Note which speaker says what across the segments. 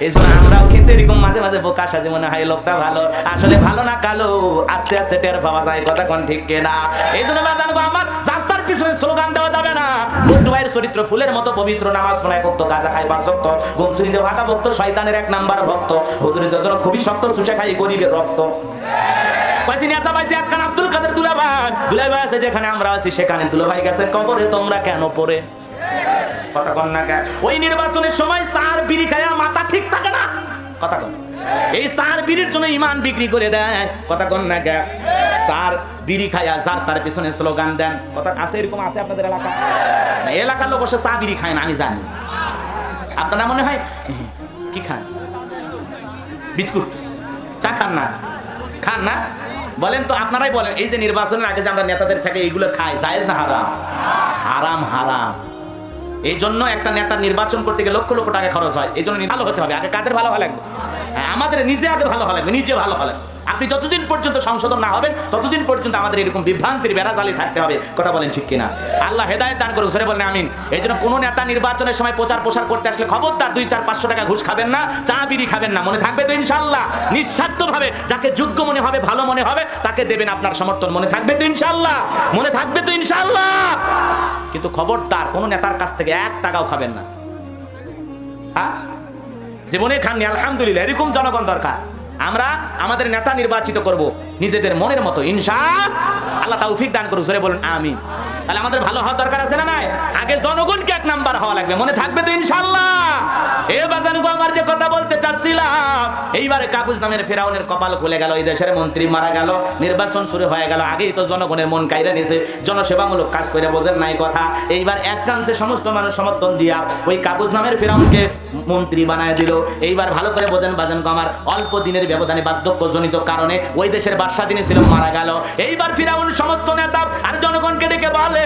Speaker 1: এই জন্য আমরাও কিন্তু এরকম মাঝে মাঝে বোকা সাজে মনে হয় লোকটা ভালো, আসলে ভালো না কালো আস্তে আস্তে টের পাওয়া যায়। কথা কোন ঠিক কিনা? এই জন্য জানবো আমার যাত্রার পিছনে স্লোগান দেওয়া যাবে না। বন্ধু ভাইয়ের চরিত্র ফুলের মতো পবিত্র, নামাজ পড়ায় ভক্ত, গাঁজা খায় 5 ওয়াক্ত, গমছুরিতে ভাগা ভক্ত, শয়তানের 1 নাম্বার ভক্ত, হুজুরের জন্য খুবই শক্ত, চুষে খায় গরিবের রক্ত। আব্দুল কাদের দুলাভাই আছে যেখানে আমরা আছি সেখানে দুলাভাই গেছে কবরে, তোমরা কেন পড়ে? কথা কন না কেন? ওই নির্বাচনের সময় সার বিড়ি খায়া মাথা ঠিক থাকে না। কথা কন, এই সার বিড়ির জন্য ইমান বিক্রি করে দেয়। কথা কন না কেন? সার বিড়ি খায়া যার তার পিছনে স্লোগান দেন। কথা আছে, এরকম আছে আপনাদের এলাকা? এলাকার লোক বসে চা বিড়ি খায় না আমি জানি। আপনারা মনে হয় কি খান? বিস্কুট, চা খান না? খান না? বলেন তো, আপনারাই বলেন, এই যে নির্বাচনের আগে যে আমরা নেতাদের থেকে এইগুলো খাই, জায়েজ না হারাম? হারাম, হারাম। এই জন্য একটা নেতা নির্বাচন করতে গেলে লক্ষ লক্ষ টাকা খরচ হয়। এই জন্য ভালো হতে হবে। আগে কাদের ভালো লাগবে? হ্যাঁ, আমাদের নিজে আগে ভালো লাগবে, নিজে ভালো লাগবে। আপনি যতদিন পর্যন্ত সংশোধন না হবেন ততদিন পর্যন্ত আমাদের এরকম বিভ্রান্তির বেড়াজালি থাকতে হবে। কথা বলেন ঠিক কিনা? আল্লাহ হেদায়েত দান করুন, সরে বলেন আমিন। এই জন্য কোনো নেতা নির্বাচনের সময় প্রচার প্রসার করতে আসলে খবরদার 2-4-500 টাকা ঘুষ খাবেন না, চা বিড়ি খাবেন না। মনে থাকবে তো ইনশাআল্লাহ? নিঃস্বার্থভাবে যাকে যোগ্য মনে হবে, ভালো মনে হবে তাকে দেবেন আপনার সমর্থন। মনে থাকবে তো ইনশাআল্লাহ? মনে থাকবে তো ইনশাআল্লাহ? কিন্তু খবরদার কোনো নেতার কাছ থেকে 1 টাকাও খাবেন না। হ্যাঁ, জীবনে খাননি, আলহামদুলিল্লাহ। এরকম জনগণ দরকার। আমরা আমাদের নেতা নির্বাচিত করব নিজেদের মনের মতো, ইনশাআল্লাহ। তৌফিক দান করুন, সরে বলুন আমিন। তাহলে আমাদের ভালো হওয়ার দরকার আছে না নাই? আগে জনগণকে 1 নাম্বার হওয়া লাগবে। মনে থাকবে তো ইনশাআল্লাহ? এ বাজানগো, আমার যে কথা বলতে চাচ্ছিলাম, এইবারে কাবুজ নামের ফেরাউনের কপাল খুলে গেল। এই দেশের মন্ত্রী মারা গেল, নির্বাচন শুরু হয়ে গেল। আগেই তো জনগণের মন কাইরা নিয়েছে, জনসেবামূলক কাজ করে, বোঝেন নাই কথা? এইবার এক চান্সে সমস্ত মানুষ সমর্থন দিয়া ওই কাবুজ নামের ফেরাউনকে মন্ত্রী বানায় দিল। এইবার ভালো করে বোঝেন বাজানগো আমার, অল্প দিনের ব্যবধানে বার্ধক্যজনিত কারণে ওই দেশের বাদশা যিনি ছিল মারা গেল। এইবার ফিরাউন সমস্ত নেতা আর জনগণকে ডেকে বলে,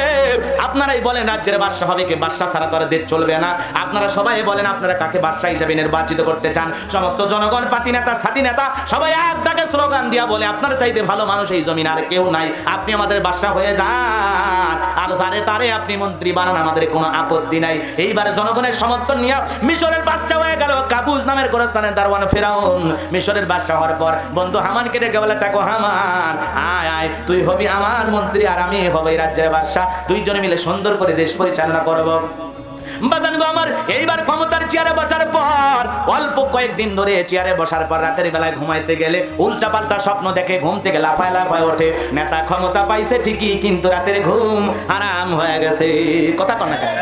Speaker 1: আপনারাই বলেন রাজ্যের বাদশা হবে কে? বাদশা ছাড়া তো আর দেশ চলবে না। আপনারা সবাই বলেন আপনারা কাকে বাদশা হিসেবে নির্বাচিত করতে চান? সমস্ত জনগণ, পাতি নেতা, সাথী নেতা সবাই এক ডাকে স্লোগান দিয়া বলে, আপনার চাইতে ভালো মানুষ এই জমিন আর কেউ নাই, আপনি আমাদের বাদশা হয়ে যান, আর যারে তারে আপনি মন্ত্রী বানান, আমাদের কোনো আপত্তি নাই। এইবারে জনগণের সমর্থন নিয়ে মিশরের বাদশা হয়ে গেল কাবুজ নামের গোরস্থানের দারওয়ান ফেরাউন। মিশরের বাদশা হওয়ার পর বন্ধু হামানকে ডেকে বলে, টাকো হামান, আয় আয়, তুই হবি আমার মন্ত্রী আর আমি হব এই রাজ্যের বাদশা, দুইজনে মিলে সুন্দর করে দেশ পরিচালনা করব। বাজানগো আমার, এইবার ক্ষমতার চেয়ারে বসার পর অল্প কয়েকদিন ধরে চেয়ারে বসার পর রাতের বেলায় ঘুমাইতে গেলে উল্টা পাল্টা স্বপ্ন দেখে, ঘুম থেকে লাফায় লাফায় ওঠে। নেতা ক্ষমতা পাইছে ঠিকই, কিন্তু রাতের ঘুম হারাম হয়ে গেছে। কথা কন না কেন?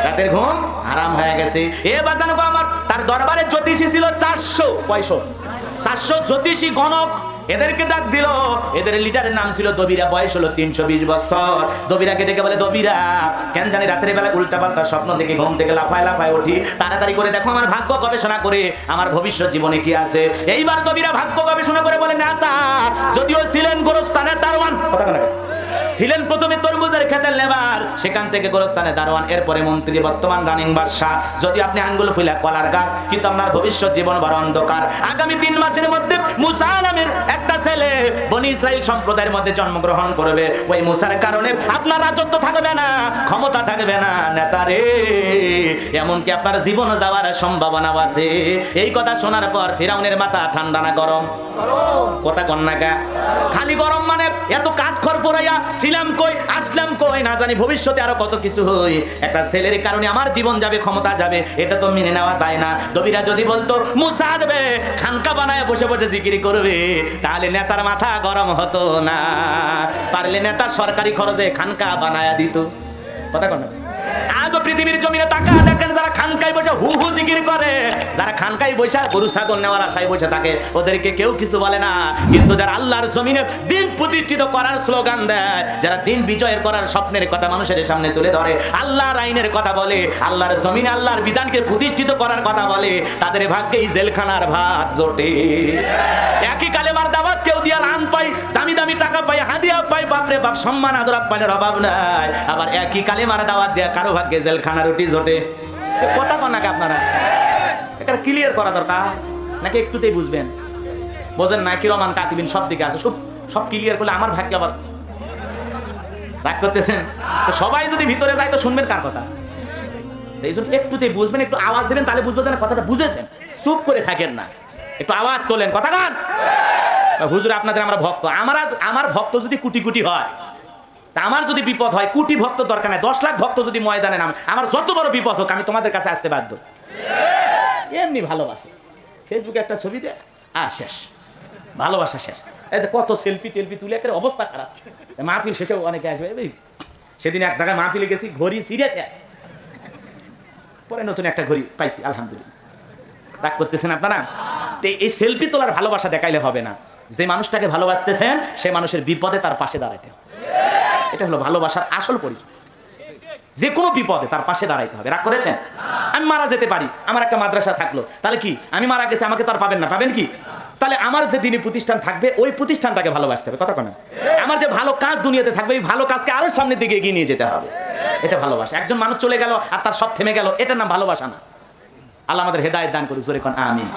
Speaker 1: রাতের ঘুম হারাম হয়ে গেছে। এ বাজানগো আমার, তার দরবারে জ্যোতিষী ছিল 400 জ্যোতিষী গণক। এদেরকে ডাক দিল, এদের লিডারের নাম ছিল দবিরা, বয়স হলো 320 বছর। দবিরাকে ডেকে বলে, দবিরা, কেন জানি রাতের বেলা উল্টা পাল্টা স্বপ্ন দেখে ঘুম থেকে লাফায় লাফায় উঠি, তাড়াতাড়ি করে দেখো আমার ভাগ্য গবেষণা করে আমার ভবিষ্যৎ জীবনে কি আছে। এইবার দবিরা ভাগ্য গবেষণা করে বলে, নেতা যদিও ছিলেন গোরস্থানের দারোয়ান, কথা বলে ছিলেন প্রথমে তরমুজের খেতের লেবার, সেখান থেকে গোরস্থানের দারোয়ান, এরপরে মন্ত্রী, বর্তমান রানিং বাদশা। যদি আপনি আঙ্গুল ফুলা কলার গাছ, কিন্তু আপনার ভবিষ্যৎ জীবন বড় অন্ধকার। আগামী 3 মাসের মধ্যে মুসা নামের একটা ছেলে বনি ইসরাইল সম্প্রদায়ের মধ্যে জন্মগ্রহণ করবে। ওই মুসার কারণে আপনার রাজত্ব থাকবে না, ক্ষমতা থাকবে না। নেতারে, এমনকি আপনার জীবন যাওয়ার সম্ভাবনা আছে। এই কথা শোনার পর ফিরাউনের মাথা ঠান্ডা না গরম? কথা কন্যাকা খালি গরম মানে এত কাঠখড় পড়াইয়া ছিলাম কই, আসলাম কই, না জানি ভবিষ্যতে আরো কত কিছু হই। একটা ছেলের কারণে আমার জীবন যাবে, ক্ষমতা যাবে, এটা তো মেনে নেওয়া যায় না। দবিরা যদি বলতো মুসা দেবে খানকা বানায় বসে বসে জিকিরি করবে, তাহলে নেতার মাথা গরম হতো না। পারলে নেতা সরকারি খরচে খানকা বানায়া দিত। কথা কন। আজও পৃথিবীর জমিনে তাকা দেখেন, যারা খানকায় বসে হু হু জিকির করে, যারা খানকায় বসে গরু ছাগল নেওয়ার আশায় বসে থাকে, ওদেরকে কেউ কিছু বলে না। কিন্তু যারা আল্লাহর জমিনে দিন প্রতিষ্ঠিত করার স্লোগান দেয়, যারা দিন বিজয়ের করার স্বপ্নের কথা মানুষের সামনে তুলে ধরে, আল্লাহর আইনের কথা বলে, আল্লাহর জমিনে আল্লাহর বিধানকে প্রতিষ্ঠিত করার কথা বলে, তাদের ভাগ্যেই জেলখানার ভাত জোটে। একই কালেমার দাওয়াত কেউ দিয়া রান পাই, দামি দামি টাকা পাই, হাদিয়া পাই, বাপরে বাপ, সম্মান আদর আপ্যায়নের অভাব নাই। আবার একই কালেমার দাওয়াত দেয়া কারো ভাগ্যে জেলখানা রুটি জোটে। কথা কন নাকি আপনারা? এটা ক্লিয়ার করা দরকার নাকি একটুতেই বুঝবেন? বোঝেন না? কিরমান কাতিবিন সব দিকে আছে, সব ক্লিয়ার করলে আমার ভাগ্য আবার রাগ করতেছেন। তো সবাই যদি ভিতরে যায় তো শুনবেন কার কথা? এই জন্য একটুতেই বুঝবেন, একটু আওয়াজ দেবেন, তাহলে বুঝবেন কথাটা বুঝেছেন। চুপ করে থাকেন না, একটু আওয়াজ তোলেন, কথা কান। হুজুর আপনাদের আমরা ভক্ত, আমার ভক্ত যদি কোটি কোটি হয়, তা আমার যদি বিপদ হয়, কোটি ভক্ত দরকার নাই, 10 লাখ ভক্ত যদি ময়দানে নামে, আমার যত বড় বিপদ হোক আমি তোমাদের কাছে আসতে বাধ্য। এমনি ভালোবাসে, ফেসবুকে একটা ছবি দেয় শেষ, ভালোবাসা শেষ। এই যে কত সেলফি টেলফি তুলে একটা অবস্থা খারাপ। মাহফিল শেষেও অনেকে আসবে। সেদিন এক জায়গায় মাহফিলে গেছি, ঘড়ি সিরিয়াস, পরে নতুন একটা ঘড়ি পাইছি আলহামদুলিল্লাহ। রাগ করতেছেন আপনারা? এই সেলফি তোলার ভালোবাসা দেখাইলে হবে না। যে মানুষটাকে ভালোবাসতেছেন সে মানুষের বিপদে তার পাশে দাঁড়াইতে হবে, এটা হলো ভালোবাসার আসল পরিচয়। যে কোনো বিপদে তার পাশে দাঁড়াইতে হবে। রাগ করেছেন? আমি মারা যেতে পারি, আমার একটা মাদ্রাসা থাকলো, তাহলে কি আমি মারা গেছি আমাকে তো আর পাবেন না, পাবেন কি? তাহলে আমার যে দিনী প্রতিষ্ঠান থাকবে ওই প্রতিষ্ঠানটাকে ভালোবাসতে হবে, কথা কেন? আমার যে ভালো কাজ দুনিয়াতে থাকবে এই ভালো কাজকে আরো সামনের দিকে এগিয়ে নিয়ে যেতে হবে, এটা ভালোবাসা। একজন মানুষ চলে গেল আর তার সব থেমে গেল, এটার নাম ভালোবাসা না। আল্লাহ আমাদের হেদায়েত দান করুক, জোরে কোন আমিন।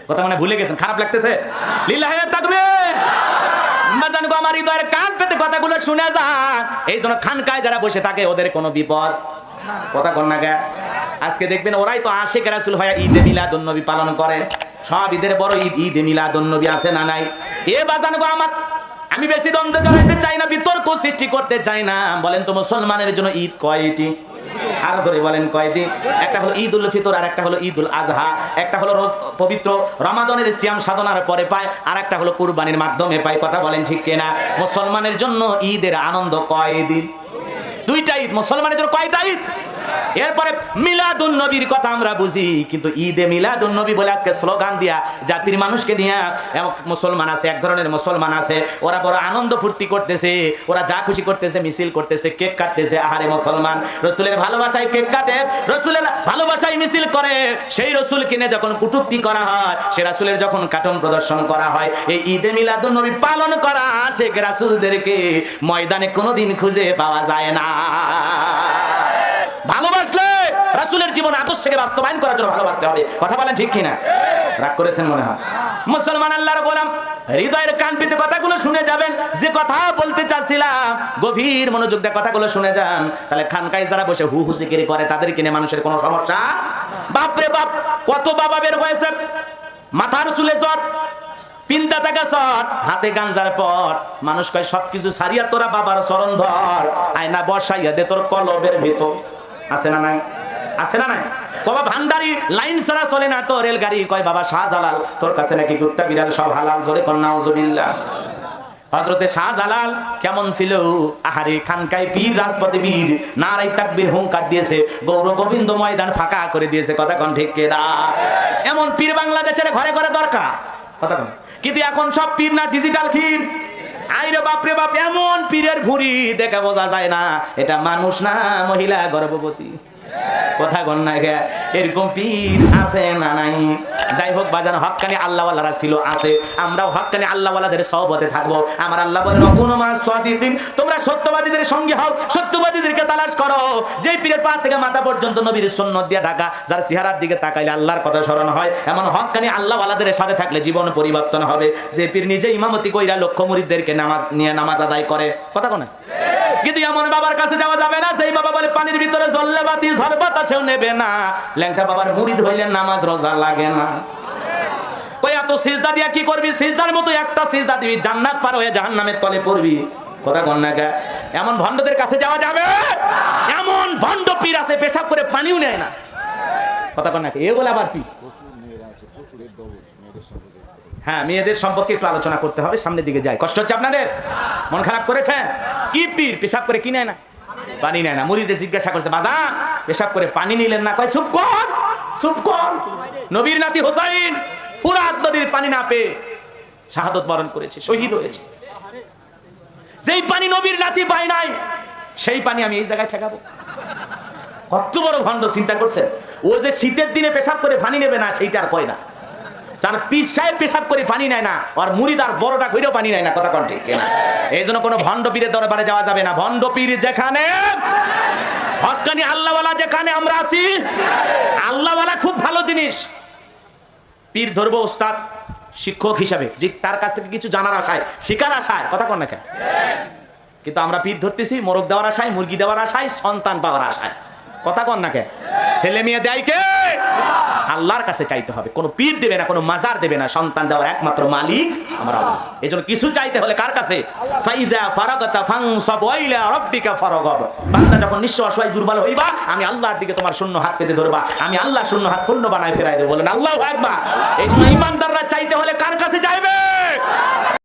Speaker 1: কথা মানে ভুলে গেছেন, খারাপ লাগতেছে? লিল্লাহি তাকবীর। জানবো আমার হৃদয়ের কান পেতে কথাগুলো শুনে যান। এই জন্য খানকায় যারা বসে থাকে ওদের কোনো বিপদ, কথা কন না গে। আজকে দেখবেন ওরাই তো আশিক রাসূল হয়ে ঈদে মিলাদুন নবী পালন করে। সব ঈদের বড় ঈদ ঈদে মিলাদুন নবী আছে না নাই? এ বাজানগো আমার, আমি বেশি দ্বন্দ্ব জড়াইতে চাই না, বিতর্ক সৃষ্টি করতে চাই না। বলেন তো মুসলমানের জন্য ঈদ কয়টি? আরো ধরে বলেন কয়টি? একটা হলো ঈদ উল ফিতর, আর একটা হলো ঈদ উল আজহা। একটা হলো পবিত্র রমাদানের সিয়াম সাধনার পরে পায়, আর একটা হলো কুরবানির মাধ্যমে পায়। কথা বলেন ঠিক কিনা? মুসলমানের জন্য ঈদের আনন্দ কয়দিন? 2টা ঈদ। মুসলমানের জন্য কয়টা ঈদ? এরপরে মিলাদুন নবীর কথা আমরা বুঝি, কিন্তু ঈদে মিলাদুন নবী বলে আজকে স্লোগান দিয়া জাতির মানুষকে নিয়ে মুসলমান আছে, এক ধরনের মুসলমান আছে, ওরা বড় আনন্দ ফুর্তি করতেছে, ওরা যা খুশি করতেছে, মিছিল করতেছে, কেক কাটতেছে। আহারে মুসলমান, রসুলের ভালোবাসায় কেক কাটে, রসুলের ভালোবাসায় মিছিল করে। সেই রসুল কিনে যখন কটূক্তি করা হয়, সে রাসূলের যখন কাটন প্রদর্শন করা হয়, এই ঈদে মিলাদুন নবী পালন করা শেখ রাসূলদেরকে ময়দানে কোনোদিন খুঁজে পাওয়া যায় না। ভালোবাসলে রাসূলের জীবন আদর্শকে বাস্তবায়ন করার জন্য ভালোবাসতে হবে, কথা বলেন ঠিক কিনা? রাগ করেছেন মনে হয়? মুসলমান আল্লাহর গোলাম, হৃদয়ের কান পেতে কথাগুলো শুনে যাবেন। যে কথা বলতে চাচ্ছিলাম গভীর মনোযোগ দিয়ে কথাগুলো শুনে যান, তাহলে খানকায় যারা বসে হু হু জিকির করে তাদের কিনে মানুষের কোনো সমস্যা? বাপরে বাপ, কত বাবা বের হয়েছে, মাথার চুলে জ্বর, পিন্তা টাকা চট, হাতে গাঞ্জার পট। মানুষ কয় সবকিছু ছাড়িয়া তোরা বাবার চরণ ধর, আয়না বসাইয়া দে তোর কলবের ভিতর। আছে না নাই? আছে না নাই? কবা ভান্ডারি লাইন ছাড়া চলে না তো রেলগাড়ি। কয় বাবা শাহজালাল তোর কাছে নাকি কুত্তা বিড়াল সব হালাল, জোরে কর নাউজুবিল্লাহ। হযরতে শাহজালাল কেমন ছিল? আহারে, খানকায় পীর, রাজপথে বীর, নারাই তাকবীর হুঙ্কার দিয়েছে, গৌর গোবিন্দ ময়দান ফাঁকা করে দিয়েছে। কথা কোন ঠিক কিনা? এমন পীর বাংলাদেশের ঘরে ঘরে দরকার, কথা কোন? কিন্তু এখন সব পীর না ডিজিটাল ক্ষীর। আইরে বাপরে বাপ, এমন পীরের ভুঁড়ি দেখে বোঝা যায় না এটা মানুষ না মহিলা গর্ভবতী। কথা কন না গে, এরকম পীর আছে না নাই? যাই হোক বাজান, হক্কানি আল্লাহওয়ালারা ছিল, আছে। আমরাও হক্কানি আল্লাহওয়ালাদের সহবতে থাকবো। আমার আল্লাহ বলেন কোন মাস সাদিকিন, তোমরা সত্যবাদীদের সঙ্গে হও, সত্যবাদীদেরকে তালাশ করো। যেই পীরের পা থেকে মাথা পর্যন্ত নবীর সুন্নাত দিয়ে ঢাকা, যার চেহারার দিকে তাকাইলে আল্লাহর কথা স্মরণ হয়, এমন হক্কানি আল্লাহওয়ালাদের সাথে থাকলে জীবন পরিবর্তন হবে। যে পীর নিজে ইমামতি কইরা লক্ষ মুরিদদেরকে নামাজ আদায় করে। কথা কোন? কিন্তু এমন বাবার কাছে যাওয়া যাবে না সেই বাবা বলে পানির ভিতরে জ্বললে বাতি ঝড় বাতাসেও নেবে না। ল্যাংটা বাবার মুরিদ হইলে নামাজ রোজা লাগে না। কই এত সিজদা দিয়া কি করবি? সিজদার মতো একটা সিজদা দিবি, জান্নাত পার হয়ে জাহান্নামের তলে পড়বি। কথা কন না গে? এমন ভণ্ডদের কাছে যাওয়া যাবে? এমন ভণ্ড পীর আছে পেশাব করে পানিও নেয় না। কথা কন না গে? এগুলো আবার পীর। হ্যাঁ, মেয়েদের সম্পর্কে একটু আলোচনা করতে হবে, সামনের দিকে যাই। কষ্ট হচ্ছে আপনাদের? মন খারাপ করেছেন? কি পীর পেশাব করে কি নেয় না? পানি নেয় না। মুরিদে জিজ্ঞাসা করছে, বাজান পেশাব করে পানি নিলেন না? কয় চুপ কর, চুপ কর। নবীর নাতি হোসাইন ফুরাত নদীর পানি না পেয়ে শাহাদত বরণ করেছে, শহীদ হয়েছে। যেই পানি নবীর নাতি পায় নাই, সেই পানি আমি এই জায়গায় ঠেকাবো? কত বড় ভণ্ড, চিন্তা করছেন? ও যে শীতের দিনে পেশাব করে পানি নেবে না সেইটা আর কয় না। যার পীর সাহেব পেশাব করে পানি নেয় না, আর মুরিদ আর বড়টা কইরেও পানি নেয় না। কথা কোন ঠিক কিনা? এই জন্য কোনো ভণ্ড পীরের দরবারে যাওয়া যাবে না। ভণ্ড পীর যেখানে, হক্কানি আল্লাহওয়ালা যেখানে আমরা আছি। আল্লাহওয়ালা খুব ভালো জিনিস। পীর ধরবো ওস্তাদ শিক্ষক হিসাবে, যে তার কাছ থেকে কিছু জানার আশায়, শিকার আশায়। কথা কোন না কেন? কিন্তু আমরা পীর ধরতেছি মোরগ দেওয়ার আশায়, মুরগি দেওয়ার আশায়, সন্তান পাওয়ার আশায়। কথা কন না কে? ছেলে মেয়ে দেয় কে? আল্লাহর কাছে চাইতে হবে। কোনো পীর দেবে না, কোনো মাজার দেবে না। সন্তান দেওয়ার একমাত্র মালিক আমার আল্লাহ। এজন্য কিছু চাইতে হলে কার কাছে? ফাইদা ফারাগাতা ফানসাব ওয়া ইলা রাব্বিকা ফারাগাব। বান্দা যখন নিঃস্ব অসহায় দুর্বল হইবা, আমি আল্লাহর দিকে তোমার শূন্য হাত পেতে ধরবা, আমি আল্লাহ শূন্য হাত পূর্ণ বানায় ফেরাই দেব। বলেন আল্লাহু আকবার। এই জন্য ইমানদাররা চাইতে হলে কার কাছে যাইবে?